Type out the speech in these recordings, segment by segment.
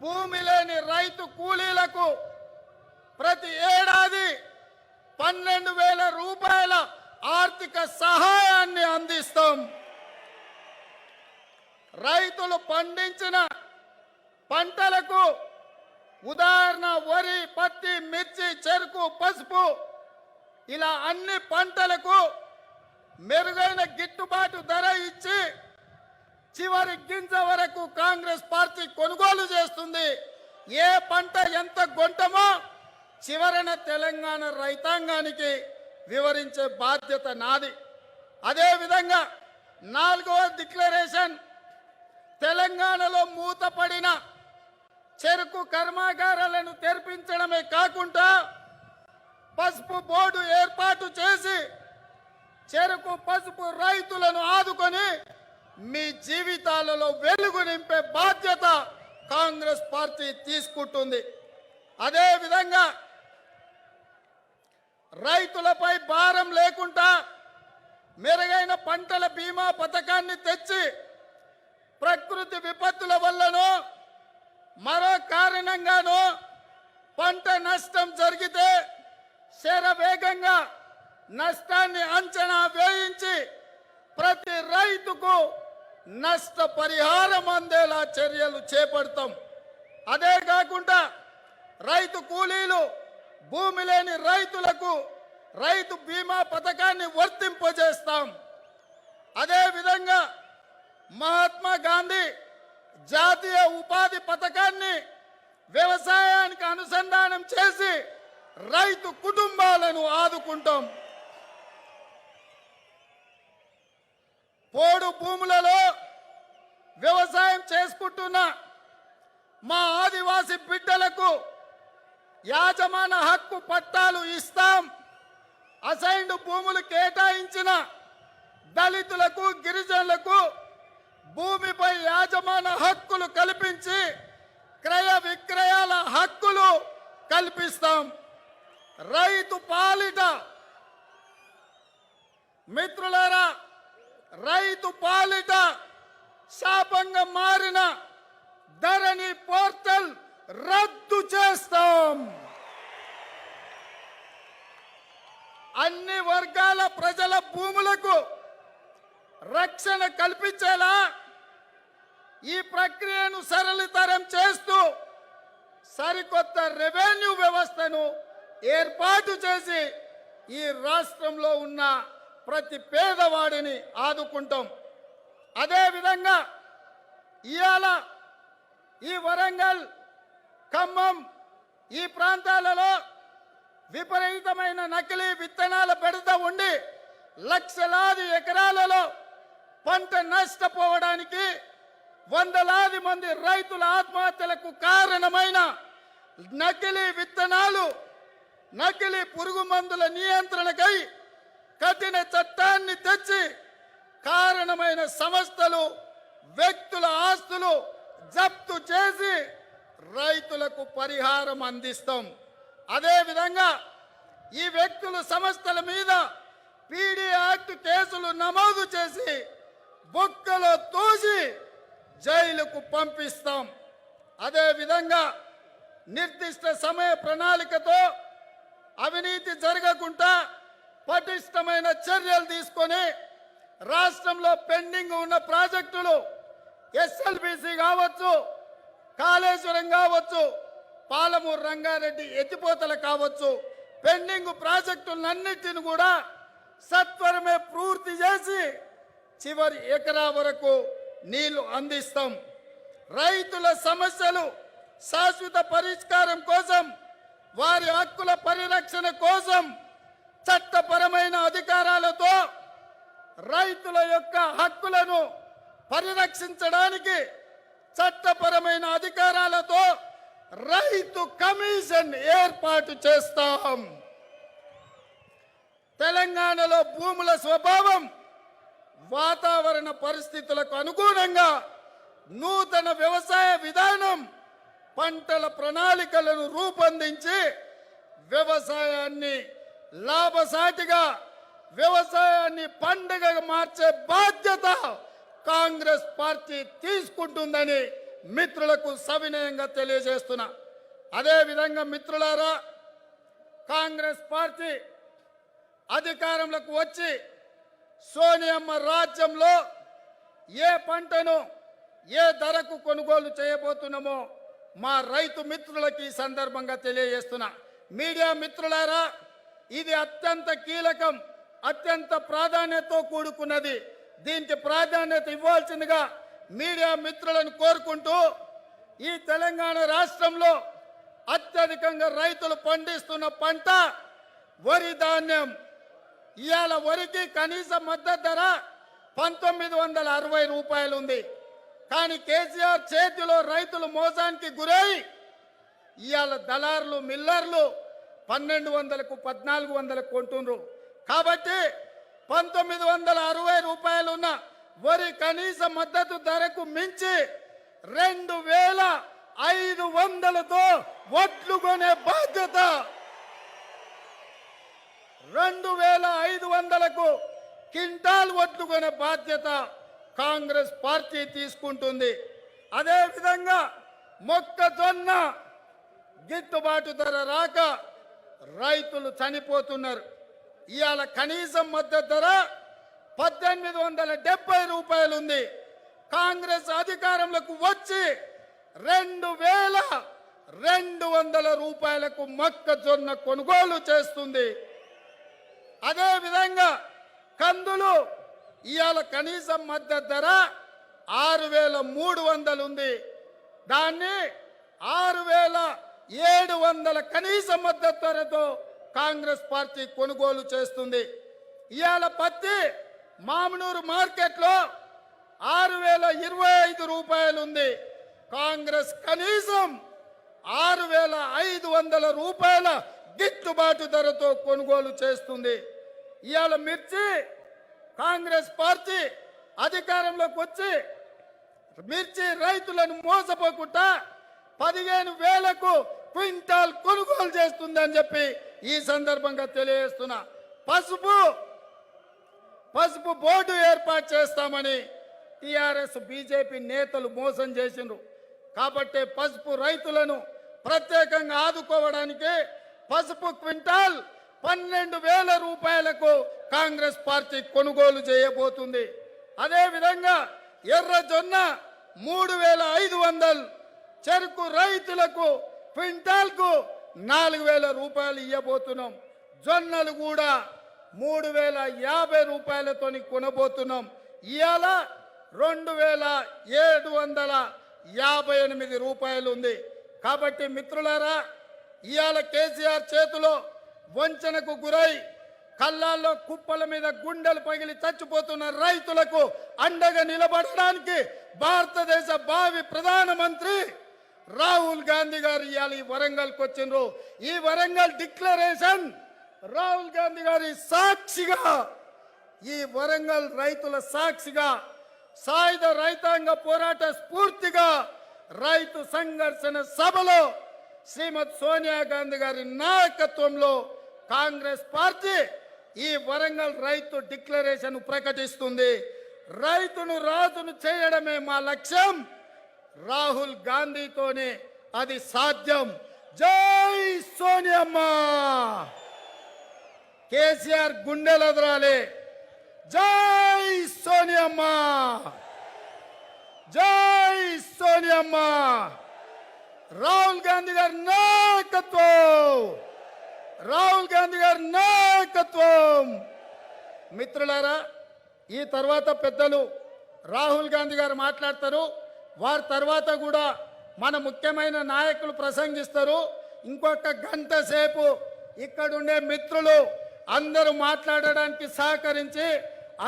భూమి లేని రైతు కూలీలకు ప్రతి ఏడాది 12,000 రూపాయల ఆర్థిక సహాయాన్ని అందిస్తాం. రైతులు పండించిన పంటలకు ఉదాహరణ వరి, పత్తి, మిర్చి, చెరుకు, పసుపు ఇలా అన్ని పంటలకు మెరుగైన గిట్టుబాటు ధర ఇచ్చి చివరి గింజ వరకు కాంగ్రెస్ పార్టీ కొనుగోలు చేస్తుంది. ఏ పంట ఎంత గొంటమో చివరన తెలంగాణ రైతాంగానికి వివరించే బాధ్యత నాది. అదేవిధంగా 4వ డిక్లరేషన్ తెలంగాణలో మూతపడిన చెరుకు కర్మాగారాలను తెరిపించడమే కాకుండా పసుపు బోర్డు ఏర్పాటు చేసి చెరుకు పసుపు రైతులను ఆదుకొని మీ జీవితాలలో వెలుగు నింపే బాధ్యత కాంగ్రెస్ పార్టీ తీసుకుంటుంది. అదేవిధంగా రైతులపై భారం లేకుండా మెరుగైన పంటల బీమా పథకాన్ని తెచ్చి ప్రకృతి విపత్తుల వల్లనో మరో కారణంగానో పంట నష్టం జరిగితే శరవేగంగా నష్టాన్ని అంచనా వేయించి ప్రతి రైతుకు నష్టపరిహారం అందేలా చర్యలు చేపడతాం. అదే కాకుండా రైతు కూలీలు, భూమి లేని రైతులకు రైతు బీమా పథకాన్ని వర్తింపజేస్తాం. అదేవిధంగా మహాత్మా గాంధీ జాతీయ ఉపాధి పథకాన్ని వ్యవసాయానికి అనుసంధానం చేసి రైతు కుటుంబాలను ఆదుకుంటాం. పోడు భూములలో వ్యవసాయం చేసుకుంటున్న మా ఆదివాసి బిడ్డలకు యాజమాన హక్కు పట్టాలు ఇస్తాం. అసైన్డ్ భూములు కేటాయించిన దళితులకు, గిరిజనులకు భూమిపై యాజమాన హక్కులు కల్పించి క్రయ విక్రయాల హక్కులు కల్పిస్తాం. రైతు పాలిట మిత్రులారా, రైతు పాలిట శాపంగా మారిన ధరణి పోర్టల్ రద్దు చేస్తాం. అన్ని వర్గాల ప్రజల భూములకు రక్షణ కల్పించేలా ఈ ప్రక్రియను సరళతరం చేస్తూ సరికొత్త రెవెన్యూ వ్యవస్థను ఏర్పాటు చేసి ఈ రాష్ట్రంలో ఉన్న ప్రతి పేదవాడిని ఆదుకుంటాం. అదేవిధంగా ఇవాళ ఈ వరంగల్, ఖమ్మం ఈ ప్రాంతాలలో విపరీతమైన నకిలీ విత్తనాల బెడద ఉండి లక్షలాది ఎకరాలలో పంట నష్టపోవడానికి, వందలాది మంది రైతుల ఆత్మహత్యలకు కారణమైన నకిలీ విత్తనాలు, నకిలీ పురుగు మందుల నియంత్రణకై కఠిన చట్టాన్ని తెచ్చి కారణమైన సంస్థలు, వ్యక్తుల ఆస్తులు జప్తు చేసి రైతులకు పరిహారం అందిస్తాం. అదేవిధంగా ఈ వ్యక్తుల సంస్థల మీద పీడీ యాక్ట్ కేసులు నమోదు చేసి బొక్కలో తోసి జైలుకు పంపిస్తాం. అదేవిధంగా నిర్దిష్ట సమయ ప్రణాళికతో అవినీతి జరగకుండా పటిష్టమైన చర్యలు తీసుకొని రాష్ట్రంలో పెండింగ్ ఉన్న ప్రాజెక్టులు ఎస్ఎల్బిసి కావచ్చు, కాళేశ్వరం కావచ్చు, పాలమూరు రంగారెడ్డి ఎత్తిపోతలు కావచ్చు, పెండింగ్ ప్రాజెక్టులన్నిటిని కూడా సత్వరమే పూర్తి చేసి చివరి ఎకరా వరకు నీళ్లు అందిస్తాం. రైతుల సమస్యలు శాశ్వత పరిష్కారం కోసం, వారి హక్కుల పరిరక్షణ కోసం చట్టపరమైన అధికారాలతో రైతుల యొక్క హక్కులను పరిరక్షించడానికి చట్టపరమైన అధికారాలతో రైతు కమిషన్ ఏర్పాటు చేస్తాం. తెలంగాణలో భూముల స్వభావం, వాతావరణ పరిస్థితులకు అనుగుణంగా నూతన వ్యవసాయ విధానం, పంటల ప్రణాళికలను రూపొందించి వ్యవసాయాన్ని లాభసాటిగా, వ్యవసాయాన్ని పండుగగా మార్చే బాధ్యత కాంగ్రెస్ పార్టీ తీసుకుంటుందని మిత్రులకు సవినయంగా తెలియజేస్తున్నా. అదే విధంగా మిత్రులారా, కాంగ్రెస్ పార్టీ అధికారంలోకి వచ్చి సోనియమ్మ రాజ్యంలో ఏ పంటను ఏ ధరకు కొనుగోలు చేయబోతున్నామో మా రైతు మిత్రులకి ఈ సందర్భంగా తెలియజేస్తున్నా. మీడియా మిత్రులారా, ఇది అత్యంత కీలకం, అత్యంత ప్రాధాన్యతతో కూడుకున్నది. దీనికి ప్రాధాన్యత ఇవ్వాల్సిందిగా మీడియా మిత్రులను కోరుకుంటూ, ఈ తెలంగాణ రాష్ట్రంలో అత్యధికంగా రైతులు పండిస్తున్న పంట వరి ధాన్యం. ఇవాళ వరికి కనీస మద్దతు ధర 1960 రూపాయలు ఉంది. కానీ కేసీఆర్ చేతిలో రైతులు మోసానికి గురై ఇవాళ దళారులు మిల్లర్లు 1200కు 1400కు కొంటున్నారు. కాబట్టి 1960 రూపాయలు ఉన్న వరి కనీస మద్దతు ధరకు మించి 2500తో వడ్లు కొనే బాధ్యత, 2500కు క్వింటాల్ వడ్లు కొనే బాధ్యత కాంగ్రెస్ పార్టీ తీసుకుంటుంది. అదేవిధంగా మొక్కజొన్న గిట్టుబాటు ధర రాక రైతులు చనిపోతున్నారు. ఇవాళ కనీసం మద్దతు ధర 1870 రూపాయలు ఉంది. కాంగ్రెస్ అధికారంలోకి వచ్చి 2200 రూపాయలకు మొక్కజొన్న కొనుగోలు చేస్తుంది. అదేవిధంగా కందులు ఇవాళ కనీసం మద్దతు ధర 6300 ఉంది. దాన్ని 6700 కనీస మద్దతు ధరతో కాంగ్రెస్ పార్టీ కొనుగోలు చేస్తుంది. ఇవాళ పత్తి మామనూరు మార్కెట్లో 6025 రూపాయలు ఉంది. కాంగ్రెస్ కనీసం 6500 రూపాయల గిట్టుబాటు ధరతో కొనుగోలు చేస్తుంది. ఇవాళ మిర్చి కాంగ్రెస్ పార్టీ అధికారంలోకి వచ్చి మిర్చి రైతులను మోసపోకుండా 15000కు క్వింటాల్ కొనుగోలు చేస్తుందని చెప్పి ఈ సందర్భంగా తెలియజేస్తున్నా. పసుపు బోర్డు ఏర్పాటు చేస్తామని టిఆర్ఎస్ బీజేపీ నేతలు మోసం చేసిండ్రు. కాబట్టి పసుపు రైతులను ప్రత్యేకంగా ఆదుకోవడానికి పసుపు క్వింటాల్ 12000 రూపాయలకు కాంగ్రెస్ పార్టీ కొనుగోలు చేయబోతుంది. అదేవిధంగా ఎర్రజొన్న 3500, చెరుకు రైతులకు క్వింటాల్కు 4000 రూపాయలు ఇవ్వబోతున్నాం. జొన్నలు కూడా 3050 రూపాయలతో కొనబోతున్నాం. ఇవాళ 2758 రూపాయలు ఉంది. కాబట్టి మిత్రులారా, ఇవాళ కేసీఆర్ చేతిలో వంచనకు గురై కళ్ళాల్లో కుప్పల మీద గుండెలు పగిలి చచ్చిపోతున్న రైతులకు అండగా నిలబడడానికి భారతదేశ భావి ప్రధానమంత్రి రాహుల్ గాంధీ గారు ఇవాళ ఈ వరంగల్కి వచ్చిండ్రు. ఈ వరంగల్ డిక్లరేషన్ రాహుల్ గాంధీ గారి సాక్షిగా, ఈ వరంగల్ రైతుల సాక్షిగా, సాయుధ రైతాంగ పోరాట స్ఫూర్తిగా రైతు సంఘర్షణ సభలో శ్రీమతి సోనియా గాంధీ గారి నాయకత్వంలో కాంగ్రెస్ పార్టీ ఈ వరంగల్ రైతు డిక్లరేషన్ ప్రకటిస్తుంది. రైతును రాజును చేయడమే మా లక్ష్యం. రాహుల్ గాంధీతోనే అది సాధ్యం. జై సోనియమ్మ. కేసీఆర్ గుండెలెదరాలి. జై సోనియమ్మ, జై సోనియమ్మ. రాహుల్ గాంధీ గారి నాయకత్వం, రాహుల్ గాంధీ గారి నాయకత్వం. మిత్రులారా, ఈ తర్వాత పెద్దలు రాహుల్ గాంధీ గారు మాట్లాడతారు. వారి తర్వాత కూడా మన ముఖ్యమైన నాయకులు ప్రసంగిస్తారు. ఇంకొక గంట సేపు ఇక్కడుండే మిత్రులు అందరూ మాట్లాడడానికి సహకరించి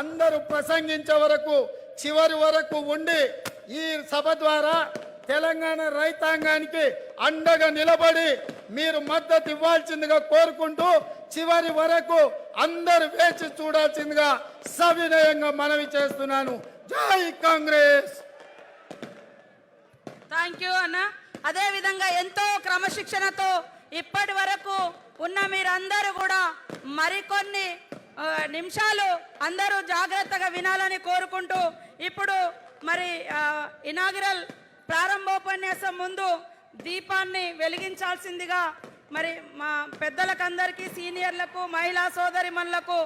అందరూ ప్రసంగించే వరకు, చివరి వరకు ఉండి ఈ సభ ద్వారా తెలంగాణ రైతాంగానికి అండగా నిలబడి మీరు మద్దతు ఇవ్వాల్సిందిగా కోరుకుంటూ చివరి వరకు అందరూ వేచి చూడాల్సిందిగా సవినయంగా మనవి చేస్తున్నాను. జై కాంగ్రెస్. థ్యాంక్ యూ అన్న. అదే విధంగా ఎంతో క్రమశిక్షణతో ఇప్పటి వరకు ఉన్న మీరందరూ కూడా మరికొన్ని నిమిషాలు అందరూ జాగ్రత్తగా వినాలని కోరుకుంటూ ఇప్పుడు మరి ఇనాగరల్ ప్రారంభోపన్యాసం ముందు దీపాన్ని వెలిగించాల్సిందిగా మరి మా పెద్దలకందరికీ సీనియర్లకు మహిళా సోదరిమణులకు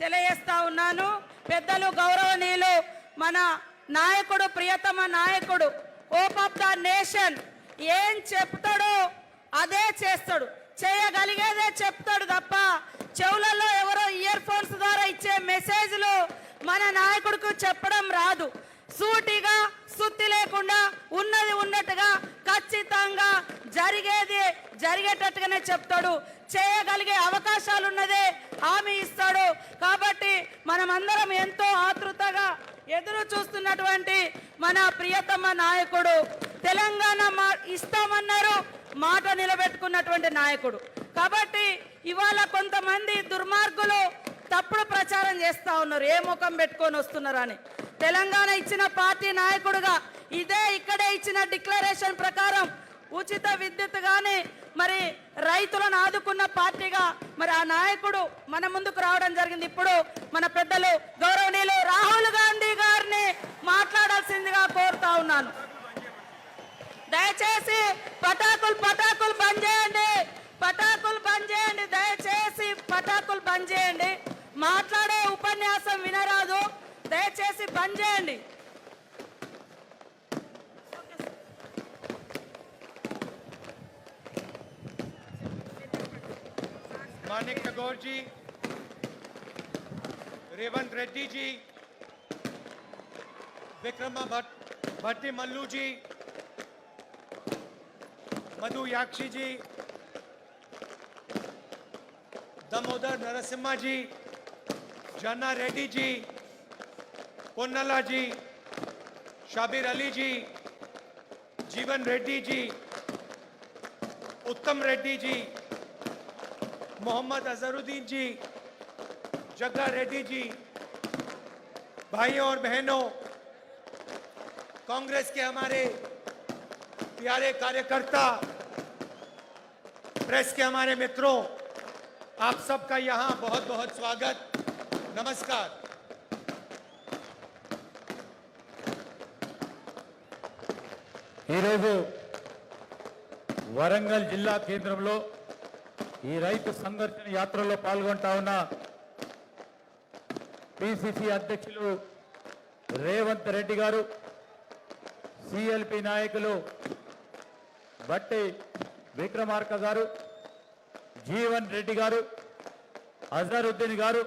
తెలియజేస్తా ఉన్నాను. పెద్దలు గౌరవనీయులు మన నాయకుడు, ప్రియతమ నాయకుడు, హోప్ ఆఫ్ ద నేషన్ ఏం చెప్తాడో అదే చేస్తాడు, చేయగలిగేదే చెప్తాడు తప్ప చెవులలో ఎవరో ఇయర్ ఫోన్స్ ద్వారా ఇచ్చే మెసేజ్లు మన నాయకుడికి చెప్పడం రాదు. సూటిగా సుత్తి లేకుండా ఉన్నది ఉన్నట్టుగా ఖచ్చితంగా జరిగేది జరిగేటట్టుగానే చెప్తాడు. చేయగలిగే అవకాశాలు ఉన్నదే హామీ ఇస్తాడు. కాబట్టి మనమందరం ఎంతో ఆతృతగా ఎదురు చూస్తున్నటువంటి మన ప్రియతమ నాయకుడు, తెలంగాణ ఇస్తామన్నారు, మాట నిలబెట్టుకున్నటువంటి నాయకుడు. కాబట్టి ఇవాళ కొంతమంది దుర్మార్గులు తప్పుడు ప్రచారం చేస్తా ఉన్నారు, ఏ ముఖం పెట్టుకొని వస్తున్నారు అని. తెలంగాణ ఇచ్చిన పార్టీ నాయకుడుగా ఇక్కడే ఇచ్చిన డిక్లరేషన్ ప్రకారం ఉచిత విద్యుత్ కానీ మరి రైతులను ఆదుకున్న పార్టీగా మరి ఆ నాయకుడు మన ముందుకు రావడం జరిగింది. ఇప్పుడు మన పెద్దలు గౌరవనీయులు రాహుల్ గాంధీ గారిని మాట్లాడాల్సిందిగా కోరుతా ఉన్నాను. దయచేసి పటాకులు బంద్ చేయండి, పటాకులు బంద్ చేయండి, దయచేసి పటాకులు బంద్ చేయండి. మాట్లాడే ఉపన్యాసం వినరాదు, దయచేసి బంద్ చేయండి. मानिक टगोर जी, रेवंत रेड्डी जी, विक्रमा भट्टी मल्लू जी, मधु याक्षी जी, दामोदर नरसिम्हा जी, जाना रेड्डी जी, पोन्नला जी, शाबिर अली जी, जीवन रेड्डी जी, उत्तम रेड्डी जी, मोहम्मद अजहरुद्दीन जी, जग्गा रेड्डी जी, भाइयों और बहनों, कांग्रेस के हमारे प्यारे कार्यकर्ता, प्रेस के हमारे मित्रों, आप सबका यहां बहुत बहुत स्वागत, नमस्कार। వరంగల్ జిల్లా కేంద్రంలో ఈ రైతు సంఘర్షణ యాత్రలో పాల్గొంటా ఉన్న పిసిసి అధ్యక్షులు రేవంత్ రెడ్డి గారు, సిఎల్పి నాయకులు బట్టి విక్రమార్క గారు, జీవన్ రెడ్డి గారు, అజరుద్దీన్ గారు,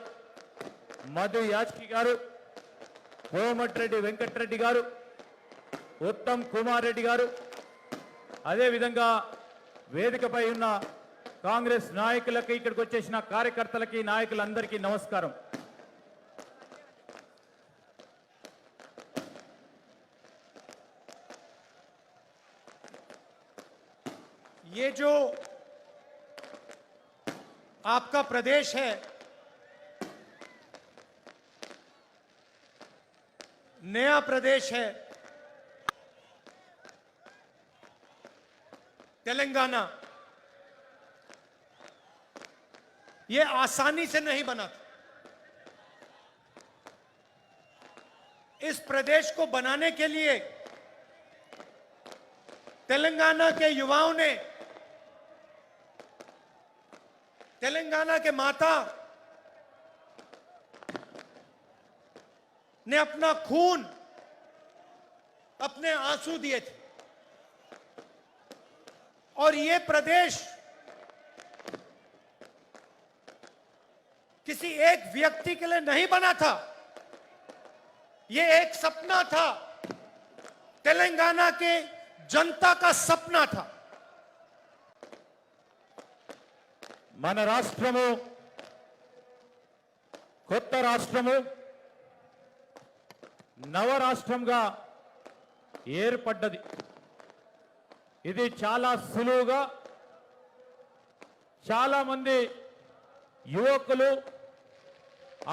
మధు యాచ్కి గారు, కోమటిరెడ్డి వెంకటరెడ్డి గారు, ఉత్తమ్ కుమార్ రెడ్డి గారు, అదేవిధంగా వేదికపై ఉన్న కాంగ్రెస్ నాయకులకి, ఇక్కడికి వచ్చేసిన కార్యకర్తలకి, నాయకులందరికీ నమస్కారం. ये जो आपका प्रदेश है, नया प्रदेश है तेलंगाना, ये आसानी से नहीं बना था। इस प्रदेश को बनाने के लिए तेलंगाना के युवाओं ने, तेलंगाना के माता ने अपना खून, अपने आंसू दिए थे। और ये प्रदेश किसी एक व्यक्ति के लिए नहीं बना था, ये एक सपना था, तेलंगाना के जनता का सपना था। మన రాష్ట్రము కొత్త రాష్ట్రము నవరాష్ట్రంగా ఏర్పడ్డది. ఇది చాలా సులువుగా చాలా మంది యువకులు,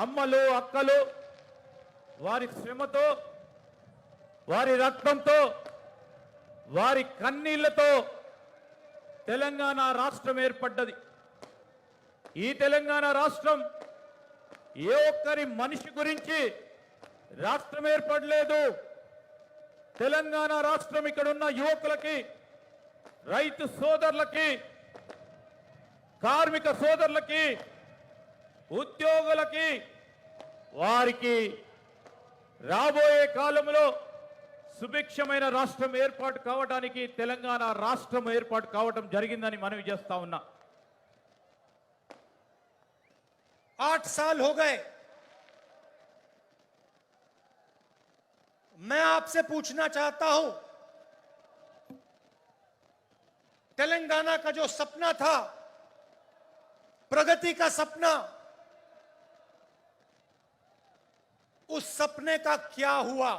అమ్మలు, అక్కలు వారి శ్రమతో, వారి రక్తంతో, వారి కన్నీళ్లతో తెలంగాణ రాష్ట్రం ఏర్పడ్డది. ఈ తెలంగాణ రాష్ట్రం ఏ ఒక్కరి మనిషి గురించి రాష్ట్రం ఏర్పడలేదు. తెలంగాణ రాష్ట్రం ఇక్కడ ఉన్న యువకులకి, రైతు సోదరులకి, కార్మిక సోదరులకి, ఉద్యోగులకి, వారికి రాబోయే కాలంలో సుభిక్షమైన రాష్ట్రం ఏర్పాటు కావడానికి తెలంగాణ రాష్ట్రం ఏర్పాటు కావడం జరిగిందని మనవి చేస్తా ఉన్నా. 8 साल हो गए. मैं आपसे पूछना चाहता हूं, तेलंगाना का जो सपना था, प्रगति का सपना, उस सपने का क्या हुआ?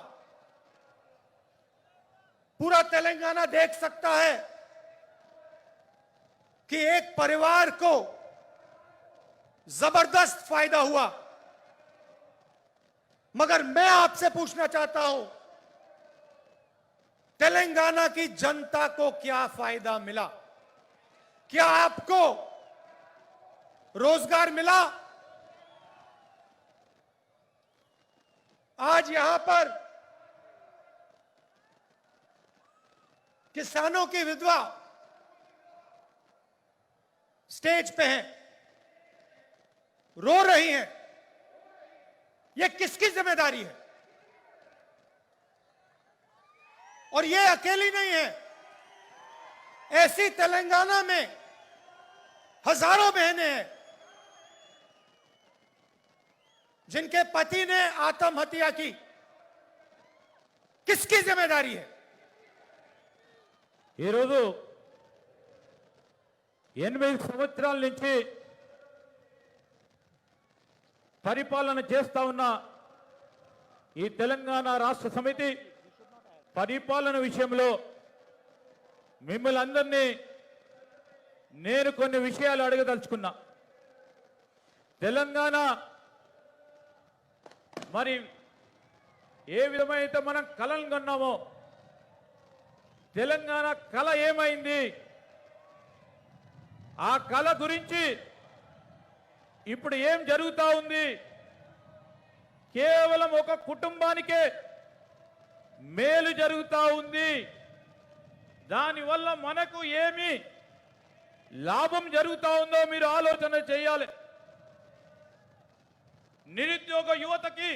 पूरा तेलंगाना देख सकता है कि एक परिवार को जबरदस्त फायदा हुआ, मगर मैं आपसे पूछना चाहता हूं, तेलंगाना की जनता को क्या फायदा मिला? क्या आपको रोजगार मिला? आज यहां पर किसानों की विधवा स्टेज पे हैं, रो रही हैं. यह किसकी जिम्मेदारी है? और ये अकेली नहीं है, ऐसी तेलंगाना में हजारों बहनें हैं जिनके पति ने आत्महत्या की. किसकी जिम्मेदारी है? ఈరోజు 8 సంవత్సరాల నుంచి పరిపాలన చేస్తా ఉన్న ఈ తెలంగాణ రాష్ట్ర సమితి పరిపాలన విషయంలో మిమ్మల్ని అందరినీ నేను కొన్ని విషయాలు అడగదలుచుకున్నా. తెలంగాణ మరి ఏ విధమైతే మనం కలలు కన్నామో, తెలంగాణ కళ ఏమైంది? ఆ కళ గురించి ఇప్పుడు ఏం జరుగుతా ఉంది? కేవలం ఒక కుటుంబానికే మేలు జరుగుతా ఉంది. దానివల్ల మనకు ఏమి లాభం జరుగుతా ఉందో మీరు ఆలోచన చేయాలి. నిరుద్యోగ యువతకి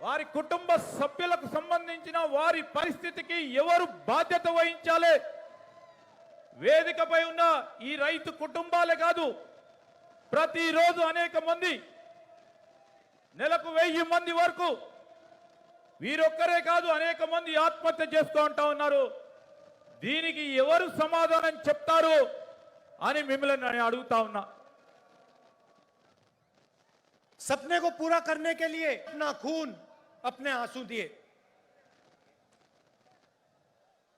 వారి కుటుంబ సభ్యులకు సంబంధించిన వారి పరిస్థితికి ఎవరు బాధ్యత వహించాలి? వేదికపై ఉన్న ఈ రైతు కుటుంబాలే కాదు, ప్రతిరోజు అనేక మంది, నెలకు 1000 మంది వరకు, వీరొక్కరే కాదు అనేక మంది ఆత్మహత్య చేస్తూ ఉంటా ఉన్నారు. దీనికి ఎవరు సమాధానం చెప్తారు అని మిమ్మల్ని నేను అడుగుతా ఉన్నా. सपने को पूरा करने के लिए अपना खून, अपने आंसू दिए.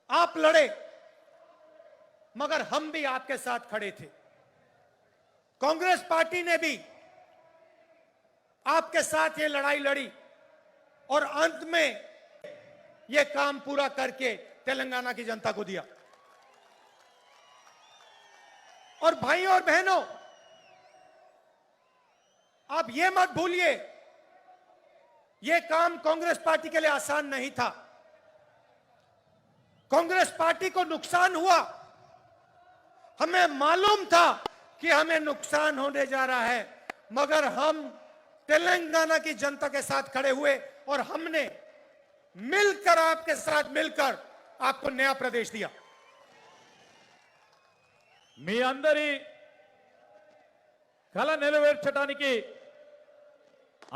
आप लड़े, मगर हम भी आपके साथ खड़े थे. कांग्रेस पार्टी ने भी आपके साथ ये लड़ाई लड़ी और अंत में ये काम पूरा करके तेलंगाना की जनता को दिया. और भाइयों और बहनों, आप ये मत भूलिए, ये काम कांग्रेस पार्टी के लिए आसान नहीं था. कांग्रेस पार्टी को नुकसान हुआ. हमें मालूम था कि हमें नुकसान होने जा रहा है, मगर हम तेलंगाना की जनता के साथ खड़े हुए और हमने मिलकर, आपके साथ मिलकर आपको नया प्रदेश दिया. మీ అందరి కళ నెరవేర్చడానికి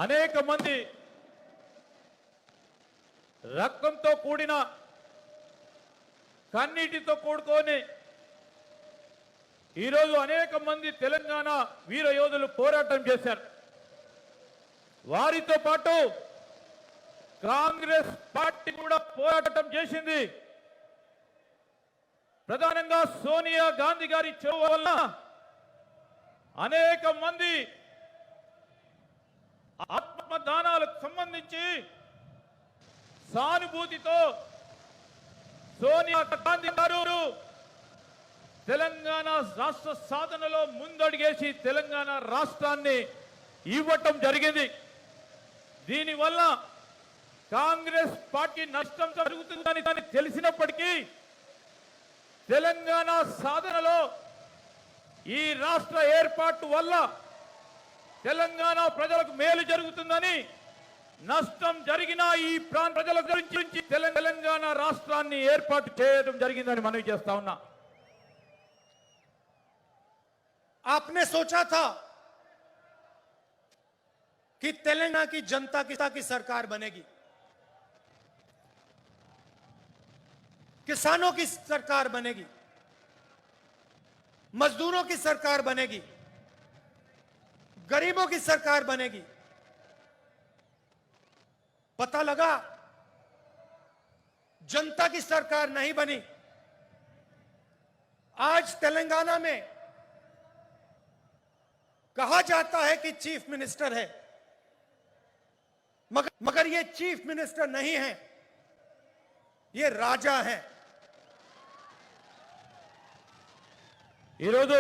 అనేక మంది రక్తంతో కూడిన, కన్నీటితో కూడుకొని ఈరోజు అనేక మంది తెలంగాణ వీర యోధులు పోరాటం చేశారు. వారితో పాటు కాంగ్రెస్ పార్టీ కూడా పోరాటం చేసింది. ప్రధానంగా సోనియా గాంధీ గారి చొరవ వల్ల అనేక మంది ఆత్మదానాలకు సంబంధించి సానుభూతితో సోనియా గాంధీ గారు తెలంగాణ రాష్ట్ర సాధనలో ముందడుగేసి తెలంగాణ రాష్ట్రాన్ని ఇవ్వటం జరిగింది. దీనివల్ల కాంగ్రెస్ పార్టీ నష్టం జరుగుతుందని దాన్ని తెలిసినప్పటికీ తెలంగాణ సాధనలో ఈ రాష్ట్ర ఏర్పాటు వల్ల తెలంగాణ ప్రజలకు మేలు జరుగుతుందని, నష్టం జరిగిన ఈ ప్రాంత ప్రజల గురించి తెలంగాణ రాష్ట్రాన్ని ఏర్పాటు చేయడం జరిగిందని మనవి చేస్తా ఉన్నా. आपने सोचा था कि तेलंगाना की जनता की सरकार बनेगी, किसानों की सरकार बनेगी, मजदूरों की सरकार बनेगी, गरीबों की सरकार बनेगी. पता लगा जनता की सरकार नहीं बनी. आज तेलंगाना में कहा जाता है कि चीफ मिनिस्टर है, मगर ये चीफ मिनिस्टर नहीं है, ये राजा है. ఈరోజు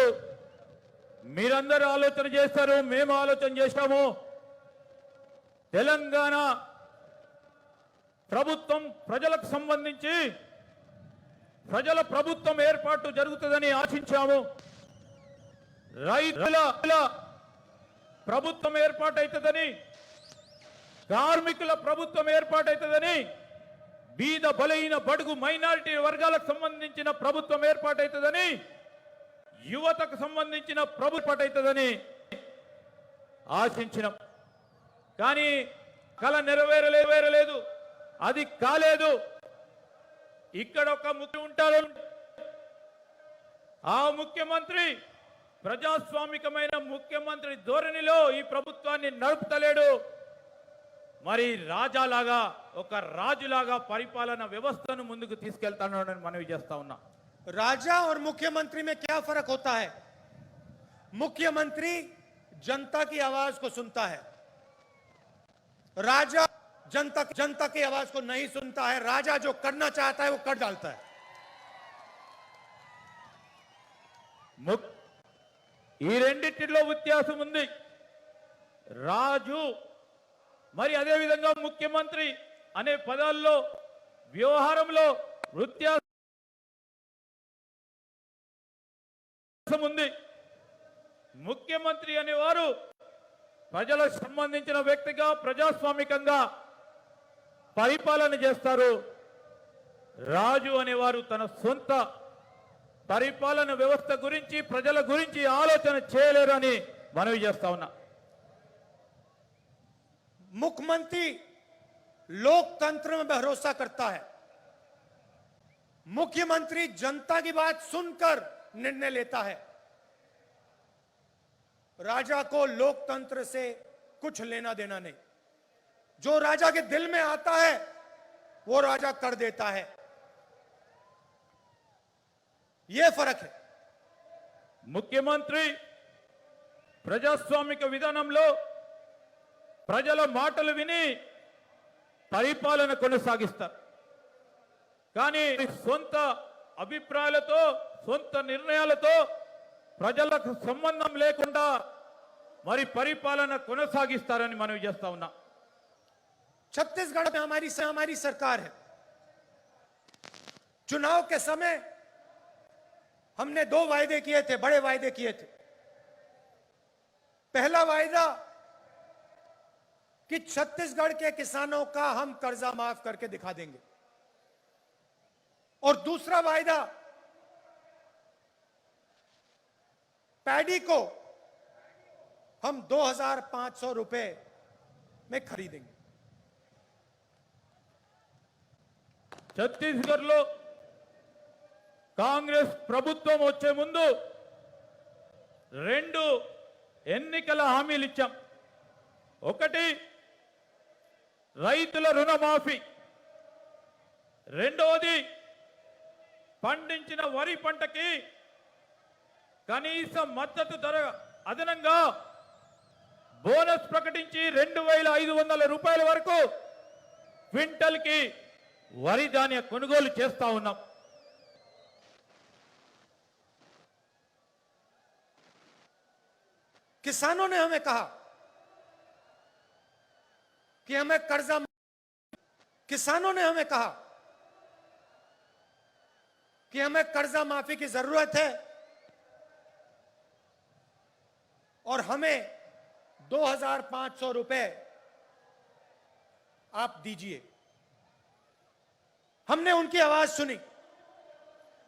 మీరందరూ ఆలోచన చేస్తారు, మేము ఆలోచన చేస్తాము. తెలంగాణ ప్రభుత్వం ప్రజలకు సంబంధించి ప్రజల ప్రభుత్వం ఏర్పాటు జరుగుతుందని ఆశించాము. రైతుల ప్రభుత్వం ఏర్పాటవుతుందని, కార్మికుల ప్రభుత్వం ఏర్పాటవుతుందని, బీద బలహీన బడుగు మైనారిటీ వర్గాలకు సంబంధించిన ప్రభుత్వం ఏర్పాటవుతుందని, యువతకు సంబంధించిన ప్రభుత్వం ఏర్పాటవుతుందని ఆశించినాం. కానీ కళ నెరవేరలేదు, అది కాలేదు. ఇక్కడ ఒక ముఖ్యమంత్రి ఉంటారు, ఆ ముఖ్యమంత్రి ప్రజాస్వామికమైన ముఖ్యమంత్రి ధోరణిలో ఈ ప్రభుత్వాన్ని నడుపుతలేడు. మరి రాజాలాగా, ఒక రాజులాగా పరిపాలన వ్యవస్థను ముందుకు తీసుకెళ్తానని మనవి చేస్తా ఉన్నా. राजा और मुख्यमंत्री में क्या फर्क होता है? मुख्यमंत्री जनता की आवाज को सुनता है, राजा जनता की आवाज को नहीं सुनता है. राजा जो करना चाहता है वो कर डालता है. ఈ రెండింటిలో వ్యత్యాసం ఉంది. రాజు మరి అదే విధంగా ముఖ్యమంత్రి అనే పదాల్లో వ్యవహారంలో వ్యత్యాసం ఉంది. ముఖ్యమంత్రి అనేవారు ప్రజలకు సంబంధించిన వ్యక్తిగా ప్రజాస్వామికంగా పరిపాలన చేస్తారు. రాజు అనేవారు తన సొంత పరిపాలన వ్యవస్థ గురించి, ప్రజల గురించి ఆలోచన చేయలేరు అని మనవి చేస్తా ఉన్నా. मुख्यमंत्री लोकतंत्र में भरोसा करता है. मुख्यमंत्री जनता की बात सुनकर निर्णय लेता है. राजा को लोकतंत्र से कुछ लेना देना नहीं. जो राजा के दिल में आता है वो राजा कर देता है. यह फर्क है. ముఖ్యమంత్రి ప్రజాస్వామిక విధానంలో ప్రజల మాటలు విని పరిపాలన కొనసాగిస్తారు. కానీ సొంత అభిప్రాయాలతో, సొంత నిర్ణయాలతో ప్రజలకు సంబంధం లేకుండా మరి పరిపాలన కొనసాగిస్తారని మనవి చేస్తా ఉన్నా. छत्तीसगढ़ में हमारी सरकार है. चुनाव के समय हमने 2 वायदे किए थे, बड़े वायदे किए थे. पहला वायदा कि छत्तीसगढ़ के किसानों का हम कर्जा माफ करके दिखा देंगे, और दूसरा वायदा पैडी को हम 2,500 रुपए में खरीदेंगे. ఛత్తీస్గఢ్లో కాంగ్రెస్ ప్రభుత్వం వచ్చే ముందు 2 ఎన్నికల హామీలు ఇచ్చాం. ఒకటి రైతుల రుణమాఫీ, రెండవది పండించిన వరి పంటకి కనీస మద్దతు ధర అదనంగా బోనస్ ప్రకటించి 2,500 రూపాయల వరకు క్వింటల్ కి వరి ధాన్య కొనుగోలు చేస్తా ఉన్నాం. किसानों ने हमें कहा कि हमें कर्जा किसानों ने हमें कहा कि हमें कर्जा माफी की जरूरत है और हमें 2,500 रुपए आप दीजिए। हमने उनकी आवाज सुनी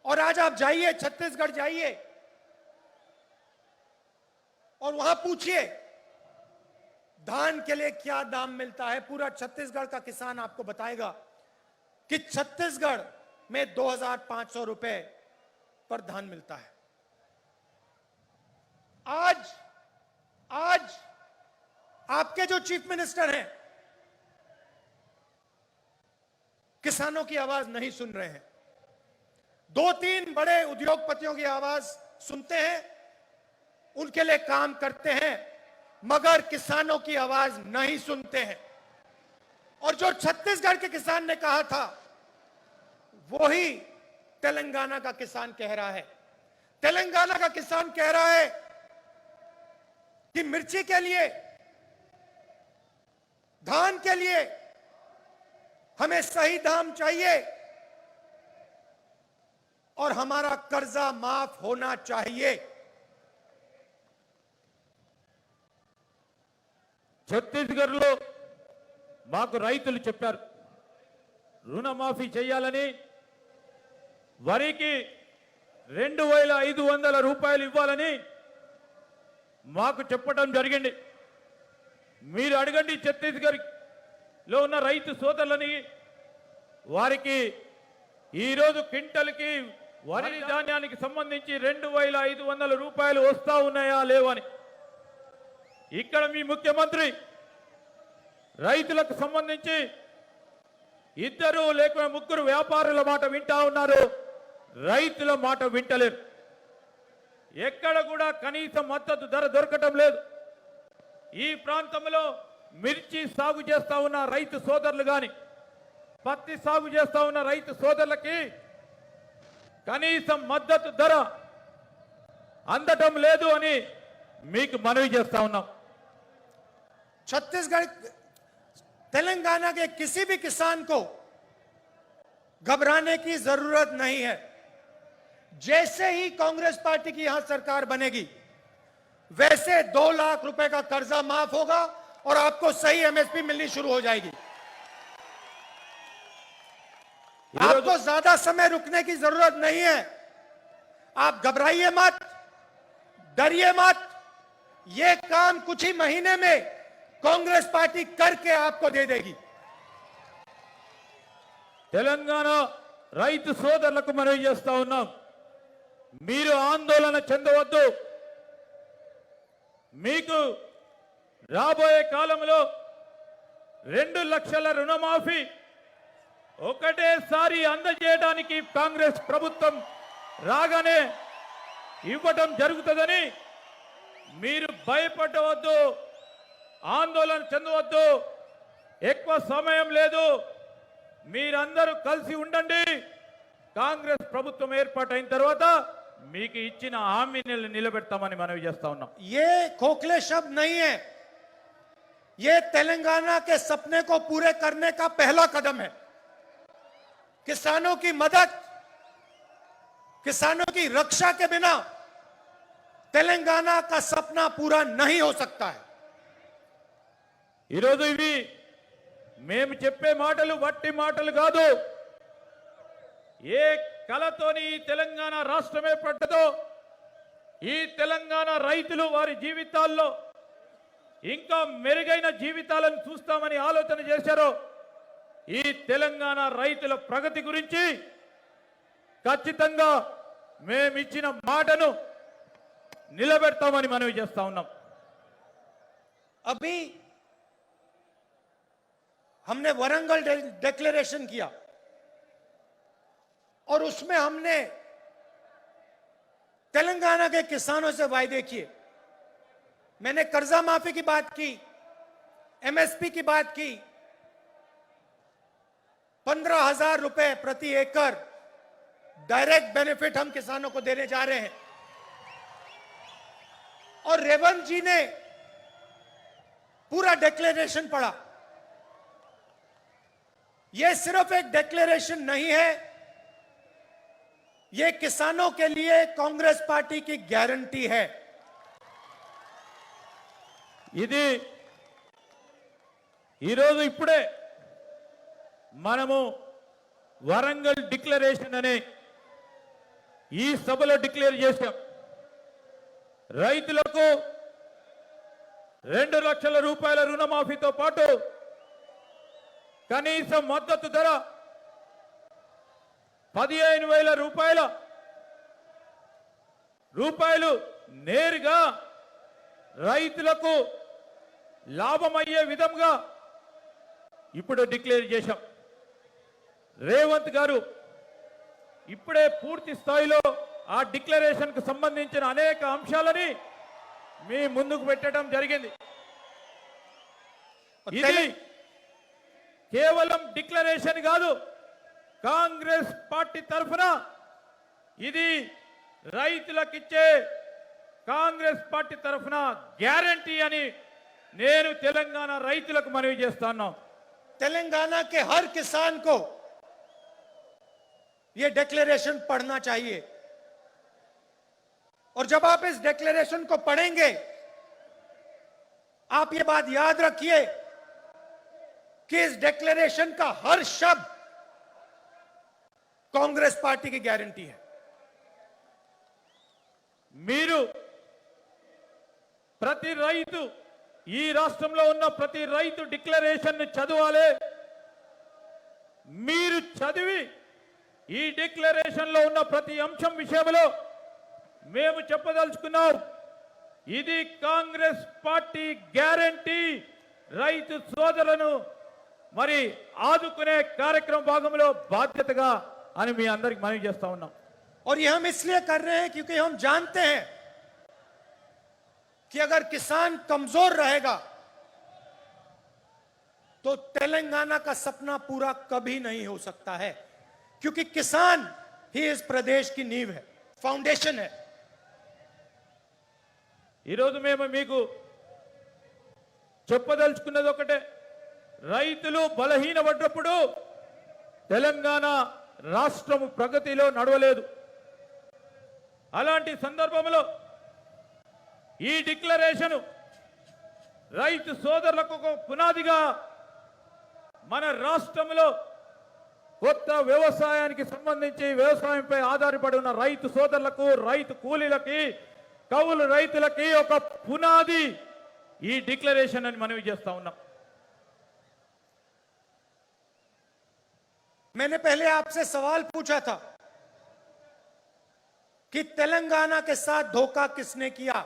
और आज आप जाइए, छत्तीसगढ़ जाइए और वहां पूछिए धान के लिए क्या दाम मिलता है। पूरा छत्तीसगढ़ का किसान आपको बताएगा कि छत्तीसगढ़ में 2,500 रुपए पर धान मिलता है। आज आपके जो चीफ मिनिस्टर हैं किसानों की आवाज नहीं सुन रहे हैं। 2-3 बड़े उद्योगपतियों की आवाज सुनते हैं, उनके लिए काम करते हैं, मगर किसानों की आवाज नहीं सुनते हैं। और जो छत्तीसगढ़ के किसान ने कहा था वही तेलंगाना का किसान कह रहा है। तेलंगाना का किसान कह रहा है कि मिर्ची के लिए, धान के लिए हमें सही दाम चाहिए और हमारा कर्जा माफ होना चाहिए। ఛత్తీస్గఢ్లో మాకు రైతులు చెప్పారు రుణమాఫీ చేయాలని, వరికి 2,500 రూపాయలు ఇవ్వాలని మాకు చెప్పడం జరిగింది. మీరు అడగండి ఛత్తీస్గఢ్లో ఉన్న రైతు సోదరులని, వారికి ఈరోజు క్వింటల్కి వరి ధాన్యానికి సంబంధించి 2,500 రూపాయలు వస్తా ఉన్నాయా లేవని. ఇక్కడ మీ ముఖ్యమంత్రి రైతులకు సంబంధించి 2 లేక 3 వ్యాపారుల మాట వింటా ఉన్నారు, రైతుల మాట వింటలేరు. ఎక్కడ కూడా కనీస మద్దతు ధర దొరకటం లేదు. ఈ ప్రాంతంలో మిర్చి సాగు చేస్తా ఉన్న రైతు సోదరులు గాని, పత్తి సాగు చేస్తా ఉన్న రైతు సోదరులకి కనీస మద్దతు ధర అందటం లేదు అని మీకు మనవి చేస్తా ఉన్నాం. छत्तीसगढ़, तेलंगाना के किसी भी किसान को घबराने की जरूरत नहीं है। जैसे ही कांग्रेस पार्टी की यहां सरकार बनेगी वैसे 2 लाख रुपए का कर्जा माफ होगा और आपको सही एमएसपी मिलनी शुरू हो जाएगी। आपको ज्यादा समय रुकने की जरूरत नहीं है। आप घबराइए मत, डरिए मत। ये काम कुछ ही महीने में कांग्रेस पार्टी करके आपको दे देगी। తెలంగాణ రైతు సోదరులకు మనవి చేస్తా ఉన్నాం, మీరు ఆందోళన చెందవద్దు. మీకు రాబోయే కాలంలో 2 లక్షల రుణమాఫీ ఒకటేసారి అందజేయడానికి కాంగ్రెస్ ప్రభుత్వం రాగానే ఇవ్వడం జరుగుతుందని మీరు భయపడవద్దు, ఆందోళన చెందవద్దు. ఎక్కువ సమయం లేదు, మీరందరూ కలిసి ఉండండి. కాంగ్రెస్ ప్రభుత్వం ఏర్పాటైన తర్వాత మీకు ఇచ్చిన హామీని నిలబెడతామని మనవి చేస్తా ఉన్నాం. ये खोखले शब्द नहीं है, ये तेलंगाना के सपने को पूरे करने का पहला कदम है। किसानों की मदद, किसानों की रक्षा के बिना तेलंगाना का सपना पूरा नहीं हो सकता है। ఈరోజు ఇవి మేము చెప్పే మాటలు వట్టి మాటలు కాదు. ఏ కలతోని ఈ తెలంగాణ రాష్ట్రం ఏర్పడ్డదో, ఈ తెలంగాణ రైతులు వారి జీవితాల్లో ఇంకా మెరుగైన జీవితాలను చూస్తామని ఆలోచన చేశారో, ఈ తెలంగాణ రైతుల ప్రగతి గురించి ఖచ్చితంగా మేమిచ్చిన మాటను నిలబెడతామని మనవి చేస్తా ఉన్నాం. अभी हमने वरंगल डिक्लेरेशन किया और उसमें हमने तेलंगाना के किसानों से वायदे किए। मैंने कर्जा माफी की बात की, एमएसपी की बात की, 15,000 रुपए प्रति एकड़ डायरेक्ट बेनिफिट हम किसानों को देने जा रहे हैं। और रेवंत जी ने पूरा डिक्लेरेशन पढ़ा ये सिर्फ एक डिक्लेरेशन नहीं है, ये किसानों के लिए कांग्रेस पार्टी की गारंटी है। ఇది ఈరోజు ఇప్పుడే మనము వరంగల్ డిక్లరేషన్ అనే ఈ సభలో డిక్లేర్ చేశాం. రైతులకు 2 లక్షల రూపాయల రుణమాఫీతో పాటు కనీస మద్దతు ధర 15,000 రూపాయలు నేరుగా రైతులకు లాభమయ్యే విధంగా ఇప్పుడు డిక్లేర్ చేశాం. రేవంత్ గారు ఇప్పుడే పూర్తి స్థాయిలో ఆ డిక్లరేషన్ కు సంబంధించిన అనేక అంశాలని మీ ముందుకు పెట్టడం జరిగింది. ఇది కేవలం డిక్లరేషన్ కాదు, కాంగ్రెస్ పార్టీ తరఫున ఇది రైతులకిచ్చే కాంగ్రెస్ పార్టీ తరఫున గ్యారంటీ అని నేను తెలంగాణ రైతులకు మనవి చేస్తాను. तेलंगाना के हर किसान को यह डिक्लेरेशन पढ़ना चाहिए और जब आप इस डिक्लेरेशन को पढ़ेंगे आप यह बात याद रखिए कि इस डिक्लेरेशन का हर शब्द कांग्रेस पार्टी की गारंटी है। మీరు ప్రతి రైతు ఈ రాష్ట్రంలో ఉన్న ప్రతి రైతు డిక్లరేషన్ ని చదవాలి. మీరు చదివి ఈ డిక్లరేషన్ లో ఉన్న ప్రతి అంశం విషయంలో మేము చెప్పదలుచుకున్నాం, ఇది కాంగ్రెస్ పార్టీ గ్యారంటీ, రైతు సోదరులను మరి ఆదుకునే కార్యక్రమం భాగంలో బాధ్యతగా అని మీ అందరికి మనవి చేస్తా ఉన్నాం. और ये हम इसलिए कर रहे हैं क्योंकि हम जानते हैं कि अगर किसान कमजोर रहेगा तो तेलंगाना का सपना पूरा कभी नहीं हो सकता है, क्योंकि किसान ही इस प्रदेश की नींव है, फाउंडेशन है। ఈ రోజు మేము మీకు చెప్పదలుచుకున్నది ఒకటే, రైతులు బలహీనపడ్డప్పుడు తెలంగాణ రాష్ట్రం ప్రగతిలో నడవలేదు. అలాంటి సందర్భంలో ఈ డిక్లరేషన్ రైతు సోదరులకు ఒక పునాదిగా మన రాష్ట్రంలో కొత్త వ్యవసాయానికి సంబంధించి వ్యవసాయంపై ఆధారపడి ఉన్న రైతు సోదరులకు, రైతు కూలీలకి, కౌలు రైతులకి ఒక పునాది ఈ డిక్లరేషన్ అని మనవి చేస్తా ఉన్నాం. मैंने पहले आपसे सवाल पूछा था कि तेलंगाना के साथ धोखा किसने किया।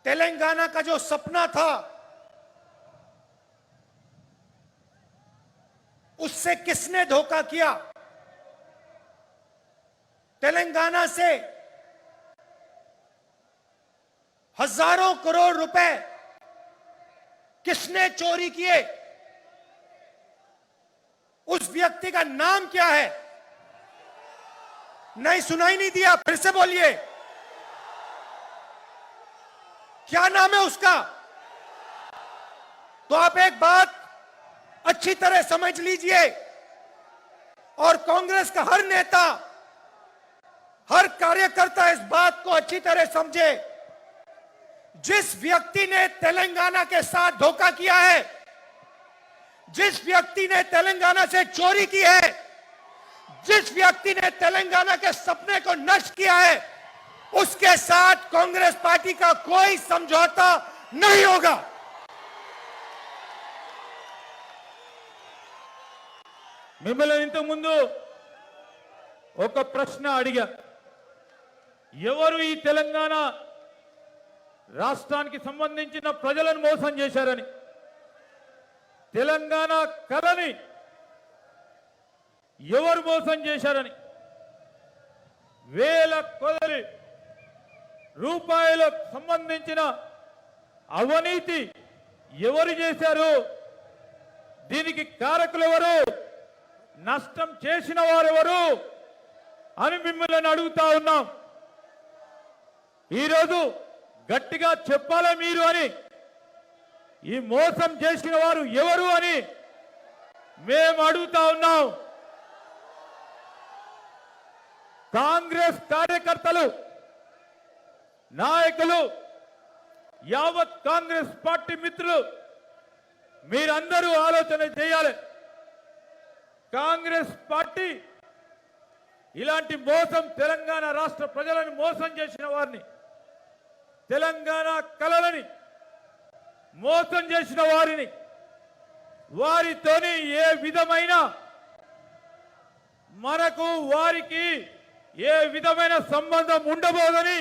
तेलंगाना का जो सपना था उससे किसने धोखा किया। तेलंगाना से हजारों करोड़ रुपए किसने चोरी किए, उस व्यक्ति का नाम क्या है। नहीं, सुनाई नहीं दिया, फिर से बोलिए, क्या नाम है उसका। तो आप एक बात अच्छी तरह समझ लीजिए और कांग्रेस का हर नेता, हर कार्यकर्ता इस बात को अच्छी तरह समझे। जिस व्यक्ति ने तेलंगाना के साथ धोखा किया है, जिस व्यक्ति ने तेलंगाना से चोरी की है, जिस व्यक्ति ने तेलंगाना के सपने को नष्ट किया है, उसके साथ कांग्रेस पार्टी का कोई समझौता नहीं होगा। మిమ్మల్ని ఇంతకు ముందు ఒక ప్రశ్న అడిగా, ఎవరు ఈ తెలంగాణ రాష్ట్రానికి సంబంధించిన ప్రజలను మోసం చేశారని. తెలంగాణ కళని ఎవరు మోసం చేశారని, వేల కొలది రూపాయలకు సంబంధించిన అవినీతి ఎవరు చేశారు, దీనికి కారకులు ఎవరు, నష్టం చేసిన వారెవరు అని మిమ్మల్ని అడుగుతా ఉన్నాం. ఈరోజు గట్టిగా చెప్పాలి మీరు అని, ఈ మోసం చేసిన వారు ఎవరు అని మేము అడుగుతా ఉన్నాం, కాంగ్రెస్ కార్యకర్తలు, నాయకులు, యావత్ కాంగ్రెస్ పార్టీ మిత్రులు మీరందరూ ఆలోచన చేయాలి. కాంగ్రెస్ పార్టీ ఇలాంటి మోసం, తెలంగాణ రాష్ట్ర ప్రజలను మోసం చేసిన వారిని, తెలంగాణ కలలని మోసం చేసిన వారిని, వారితోని ఏ విధమైన మనకు వారికి ఏ విధమైన సంబంధం ఉండబోదని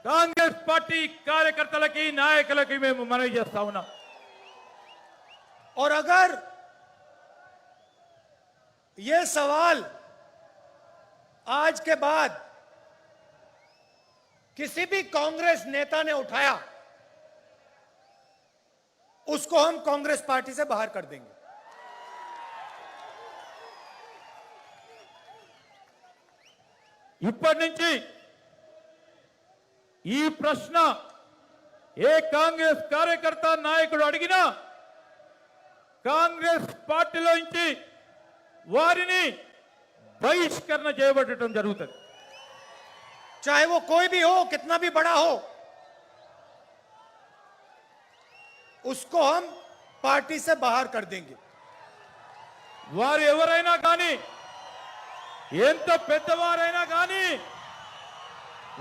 కాంగ్రెస్ పార్టీ కార్యకర్తలకి, నాయకులకి మేము మనవి చేస్తా ఉన్నాం. और अगर ये सवाल आज के बाद किसी भी कांग्रेस नेता ने उठाया, उसको हम कांग्रेस पार्टी से बाहर कर देंगे. ఇప్పటి నుంచి ఈ ప్రశ్న ఏ కాంగ్రెస్ కార్యకర్త, నాయకుడు అడిగినా కాంగ్రెస్ పార్టీలో నుంచి వారిని బహిష్కరణ చేయబడటం జరుగుతుంది. चाहे वो कोई भी हो, कितना भी बड़ा हो, उसको हम पार्टी से बाहर कर देंगे. వారు ఎవరైనా కానీ, ఎంత పెద్దవారైనా కానీ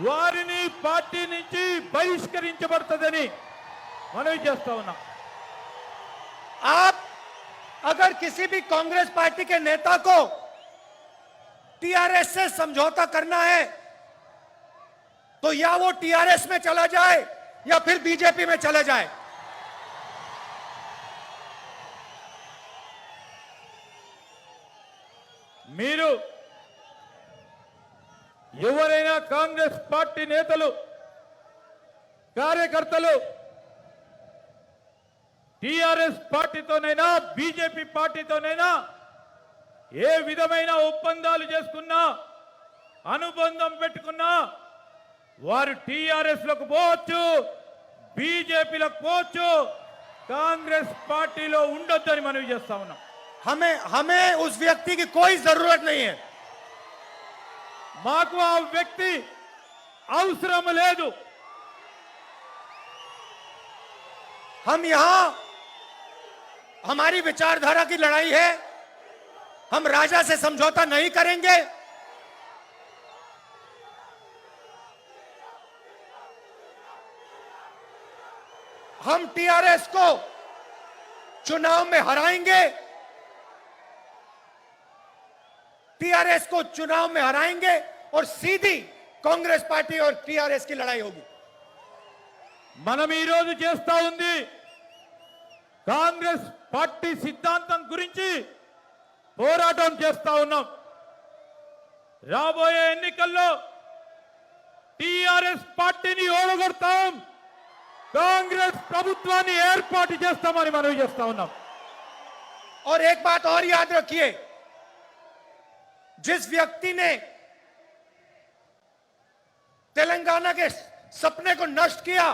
వారిని పార్టీ నుంచి బహిష్కరించబడుతుందని మనవి చేస్తా ఉన్నాం. आप अगर किसी भी कांग्रेस पार्टी के नेता को टीआरएस से समझौता करना है तो या वो टीआरएस में चला जाए या फिर बीजेपी में चला जाए. మీరు ఎవరైనా కాంగ్రెస్ పార్టీ నేతలు, కార్యకర్తలు టిఆర్ఎస్ పార్టీతోనైనా బీజేపీ పార్టీతోనైనా ఏ విధమైన ఒప్పందాలు చేసుకున్నా, అనుబంధం పెట్టుకున్నా వారు టిఆర్ఎస్ లకు పోవచ్చు, బీజేపీలకు పోవచ్చు, కాంగ్రెస్ పార్టీలో ఉండొద్దని మనవి చేస్తా ఉన్నాం. हमें उस व्यक्ति की कोई जरूरत नहीं है. మాకు ఆ వ్యక్తి అవసరం లేదు. हम यहां हमारी विचारधारा की लड़ाई है. हम राजा से समझौता नहीं करेंगे. हम टीआरएस को चुनाव में हराएंगे. टीआरएस को चुनाव में हराएंगे और सीधी कांग्रेस पार्टी और टीआरएस की लड़ाई होगी. మనం ఈ రోజు చేస్తా ఉంది కాంగ్రెస్ పార్టీ సిద్ధాంతం గురించి పోరాటం చేస్తా ఉన్నాం. రాబోయే ఎన్నికల్లో టిఆర్ఎస్ పార్టీని ఓడగొడతాం, కాంగ్రెస్ ప్రభుత్వాన్ని ఏర్పాటు చేస్తామని మనవి చేస్తా ఉన్నాం. और एक बात और याद रखिए, जिस व्यक्ति ने तेलंगाना के सपने को नष्ट किया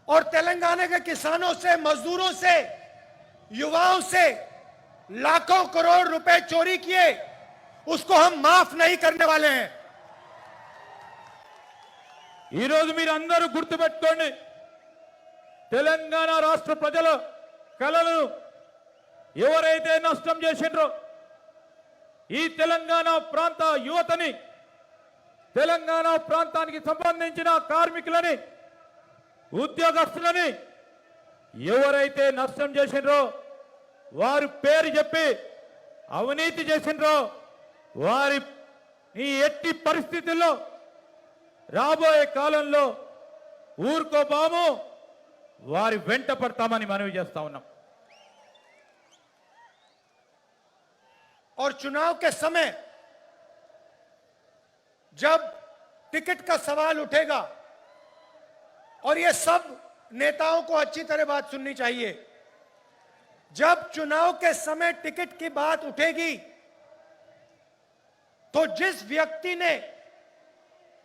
और तेलंगाना के किसानों से, मजदूरों से, युवाओं से लाखों करोड़ रुपए चोरी किए, उसको हम माफ नहीं करने वाले हैं. ఈ రోజు మీరు అందరూ గుర్తుపెట్టుకోండి, తెలంగాణ రాష్ట్ర ప్రజల కలలను ఎవరైతే నష్టం చేసిండ్రో, ఈ తెలంగాణ ప్రాంత యువతని, తెలంగాణ ప్రాంతానికి సంబంధించిన కార్మికులని, ఉద్యోగస్తులని ఎవరైతే నష్టం చేసిండ్రో, వారి పేరు చెప్పి అవినీతి చేసిండ్రో, వారి ఈ ఎట్టి పరిస్థితుల్లో రాబోయే కాలంలో ఊరుకోబాము, వారి వెంట పడతామని మనవి చేస్తా ఉన్నాం. और चुनाव के समय जब टिकट का सवाल उठेगा, और ये सब नेताओं को अच्छी तरह बात सुननी चाहिए, जब चुनाव के समय टिकट की बात उठेगी तो जिस व्यक्ति ने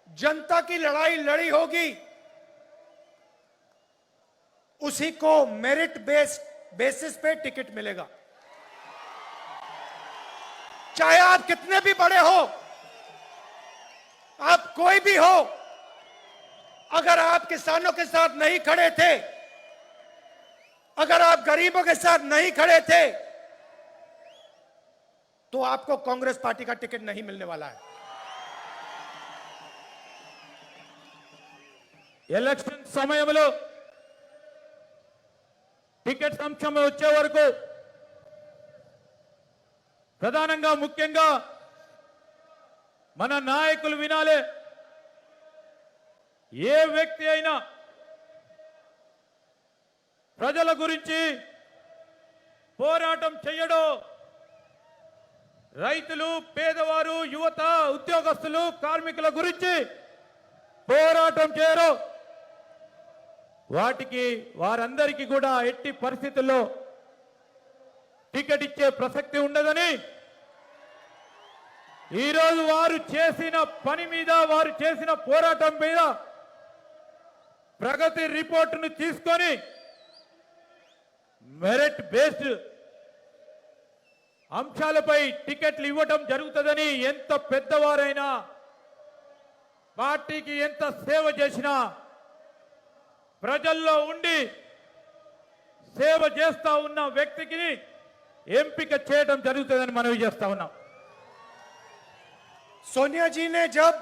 जनता की लड़ाई लड़ी होगी उसी को मेरिट बेसिस पे टिकट मिलेगा. चाहे आप कितने भी बड़े हो, आप कोई भी हो, अगर आप किसानों के साथ नहीं खड़े थे, अगर आप गरीबों के साथ नहीं खड़े थे, तो आपको कांग्रेस पार्टी का टिकट नहीं मिलने वाला है। ఎలక్షన్ సమయంలో టికెట్ అంశం వచ్చే వరకు ప్రధానంగా ముఖ్యంగా మన నాయకులు వినాలే. ఏ వ్యక్తి అయినా ప్రజల గురించి పోరాటం చేయడో, రైతులు, పేదవారు, యువత, ఉద్యోగస్తులు, కార్మికుల గురించి పోరాటం చేయరు. వాటికి వారందరికీ కూడా ఎట్టి పరిస్థితుల్లో టికెట్ ఇచ్చే ప్రసక్తి ఉండదని ఈరోజు వారు చేసిన పని మీద, వారు చేసిన పోరాటం మీద ప్రగతి రిపోర్టును తీసుకొని మెరిట్ బేస్డ్ అంశాలపై టికెట్లు ఇవ్వడం జరుగుతుందని, ఎంత పెద్దవారైనా పార్టీకి ఎంత సేవ చేసినా ప్రజల్లో ఉండి సేవ చేస్తా ఉన్న వ్యక్తికి ఎంపిక చేయడం జరుగుతుందని మనవి చేస్తా ఉన్నాం. सोनिया जी ने जब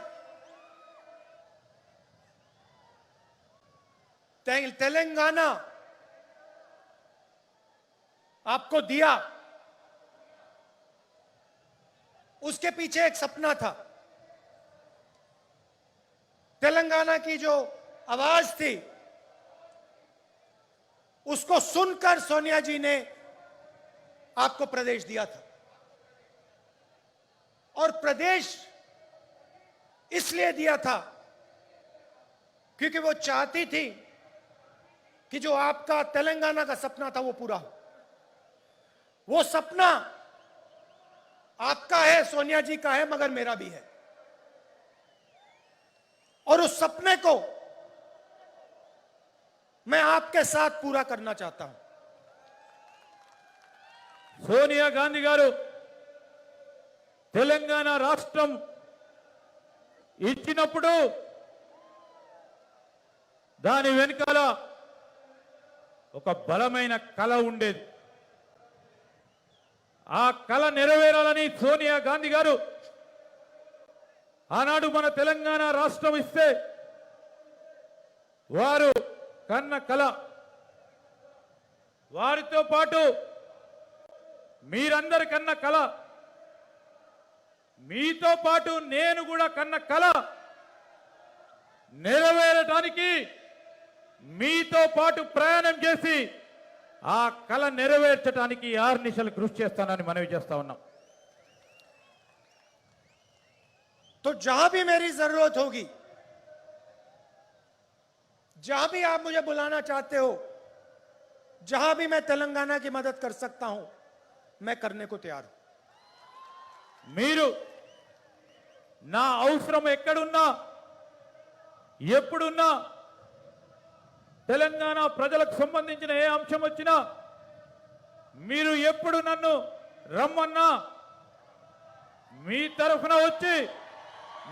तेलंगाना आपको दिया, उसके पीछे एक सपना था। तेलंगाना की जो आवाज थी, उसको सुनकर सोनिया जी ने आपको प्रदेश दिया था। और प्रदेश इसलिए दिया था क्योंकि वो चाहती थी कि जो आपका तेलंगाना का सपना था वो पूरा हो। वो सपना आपका है, सोनिया जी का है, मगर मेरा भी है। और उस सपने को मैं आपके साथ पूरा करना चाहता हूं। సోనియా గాంధీ గారు తెలంగాణ రాష్ట్రం ఇచ్చినప్పుడు దాని వెనుకాల ఒక బలమైన కళ ఉండేది. ఆ కళ నెరవేరాలని సోనియా గాంధీ గారు ఆనాడు మన తెలంగాణ రాష్ట్రం ఇస్తే వారు కన్న కళ, వారితో పాటు మీరందరి కన్న కళ, మీతో పాటు నేను కూడా కన్న కళ నెరవేరటానికి మీతో పాటు ప్రయాణం చేసి ఆ కళ నెరవేర్చడానికి ఆర్నిశలు కృషి చేస్తానని మనవి చేస్తా ఉన్నాం. तो जहां भी मेरी जरूरत होगी, जहां भी आप मुझे बुलाना चाहते हो, जहां भी मैं तेलंगाना की मदद कर सकता हूं, मैं करने को तैयार हूं. మీరు నా అవసరం ఎక్కడున్నా, ఎప్పుడున్నా, తెలంగాణ ప్రజలకు సంబంధించిన ఏ అంశం వచ్చినా మీరు ఎప్పుడు నన్ను రమ్మన్నా మీ తరఫున వచ్చి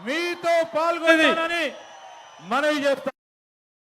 మీతో పాల్గొనాలని మనవి చేస్తాను.